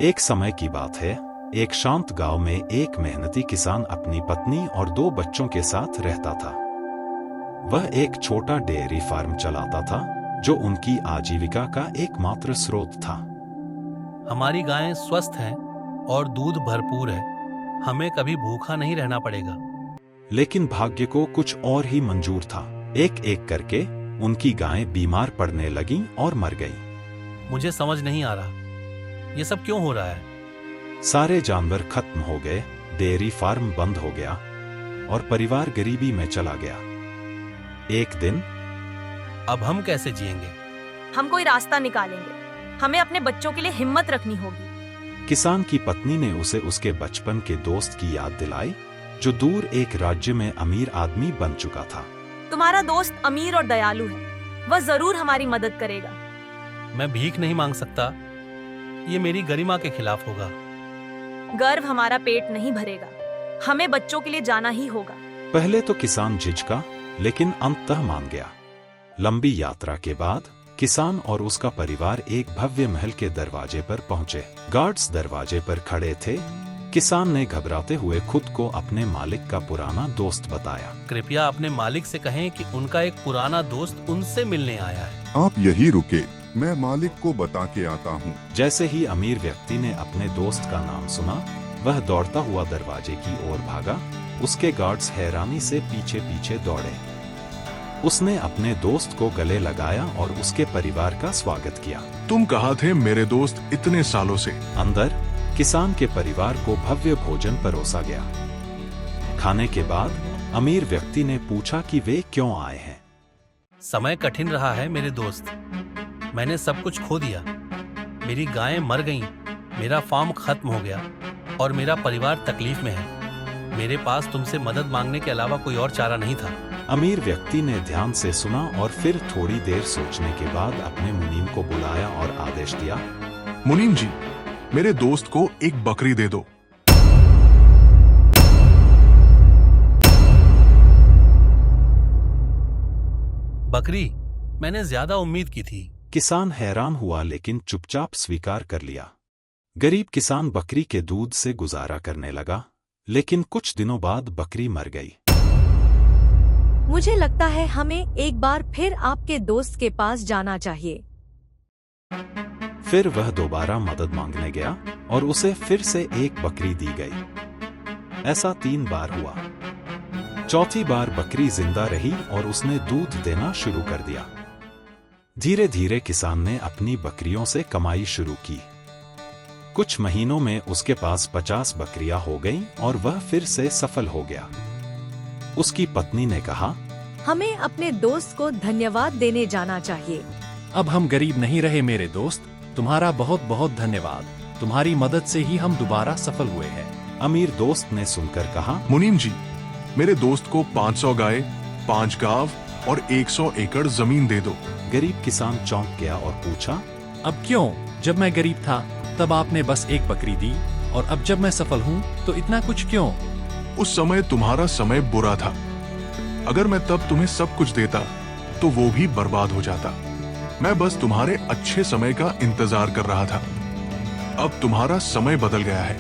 एक समय की बात है, एक शांत गांव में एक मेहनती किसान अपनी पत्नी और 2 बच्चों के साथ रहता था। वह एक छोटा डेयरी फार्म चलाता था, जो उनकी आजीविका का एकमात्र स्रोत था। हमारी गायें स्वस्थ हैं और दूध भरपूर है। हमें कभी भूखा नहीं रहना पड़ेगा। लेकिन भाग्य को कुछ और ही मंजूर था। एक एक करके उनकी गायें बीमार पड़ने लगीं और मर गईं। मुझे समझ नहीं आ रहा, ये सब क्यों हो रहा है? सारे जानवर खत्म हो गए, डेयरी फार्म बंद हो गया और परिवार गरीबी में चला गया। एक दिन, अब हम कैसे जिएंगे? हम कोई रास्ता निकालेंगे। हमें अपने बच्चों के लिए हिम्मत रखनी होगी। किसान की पत्नी ने उसे उसके बचपन के दोस्त की याद दिलाई, जो दूर एक राज्य में अमीर आदमी बन चुका था। तुम्हारा दोस्त अमीर और दयालु है। वह जरूर हमारी मदद करेगा। मैं भीख नहीं मांग सकता। ये मेरी गरिमा के खिलाफ होगा। गर्व हमारा पेट नहीं भरेगा। हमें बच्चों के लिए जाना ही होगा। पहले तो किसान झिझका, लेकिन अंततः मान गया। लंबी यात्रा के बाद किसान और उसका परिवार एक भव्य महल के दरवाजे पर पहुंचे। गार्ड्स दरवाजे पर खड़े थे। किसान ने घबराते हुए खुद को अपने मालिक का पुराना दोस्त बताया। कृपया अपने मालिक से कहें कि उनका एक पुराना दोस्त उनसे मिलने आया है। आप यही रुके, मैं मालिक को बता के आता हूँ। जैसे ही अमीर व्यक्ति ने अपने दोस्त का नाम सुना, वह दौड़ता हुआ दरवाजे की ओर भागा। उसके गार्ड्स हैरानी से पीछे पीछे दौड़े। उसने अपने दोस्त को गले लगाया और उसके परिवार का स्वागत किया। तुम कहाँ थे मेरे दोस्त इतने सालों से? अंदर किसान के परिवार को भव्य भोजन परोसा गया। खाने के बाद अमीर व्यक्ति ने पूछा कि वे क्यों आए हैं। समय कठिन रहा है मेरे दोस्त। मैंने सब कुछ खो दिया। मेरी गायें मर गईं, मेरा फार्म खत्म हो गया और मेरा परिवार तकलीफ में है। मेरे पास तुमसे मदद मांगने के अलावा कोई और चारा नहीं था। अमीर व्यक्ति ने ध्यान से सुना और फिर थोड़ी देर सोचने के बाद अपने मुनीम को बुलाया और आदेश दिया। मुनीम जी, मेरे दोस्त को एक बकरी दे दो। बकरी? मैंने ज्यादा उम्मीद की थी। किसान हैरान हुआ, लेकिन चुपचाप स्वीकार कर लिया। गरीब किसान बकरी के दूध से गुजारा करने लगा, लेकिन कुछ दिनों बाद बकरी मर गई। मुझे लगता है हमें एक बार फिर आपके दोस्त के पास जाना चाहिए। फिर वह दोबारा मदद मांगने गया और उसे फिर से एक बकरी दी गई। ऐसा 3 बार हुआ। चौथी बार बकरी जिंदा रही और उसने दूध देना शुरू कर दिया। धीरे धीरे किसान ने अपनी बकरियों से कमाई शुरू की। कुछ महीनों में उसके पास 50 बकरियां हो गईं और वह फिर से सफल हो गया। उसकी पत्नी ने कहा, हमें अपने दोस्त को धन्यवाद देने जाना चाहिए। अब हम गरीब नहीं रहे मेरे दोस्त। तुम्हारा बहुत बहुत धन्यवाद। तुम्हारी मदद से ही हम दोबारा सफल हुए हैं। अमीर दोस्त ने सुनकर कहा, मुनीम जी, मेरे दोस्त को 500 गाय, 5 गाव और 100 एकड़ जमीन दे दो। गरीब किसान चौंक गया और पूछा, अब क्यों? जब मैं गरीब था तब आपने बस एक बकरी दी, और अब जब मैं सफल हूँ तो इतना कुछ क्यों? उस समय तुम्हारा समय बुरा था। अगर मैं तब तुम्हें सब कुछ देता तो वो भी बर्बाद हो जाता। मैं बस तुम्हारे अच्छे समय का इंतजार कर रहा था। अब तुम्हारा समय बदल गया है।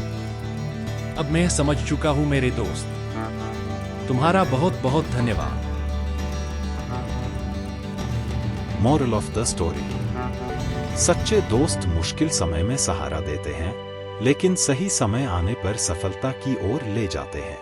अब मैं समझ चुका हूँ मेरे दोस्त। तुम्हारा बहुत बहुत धन्यवाद। मोरल ऑफ द स्टोरी: सच्चे दोस्त मुश्किल समय में सहारा देते हैं, लेकिन सही समय आने पर सफलता की ओर ले जाते हैं।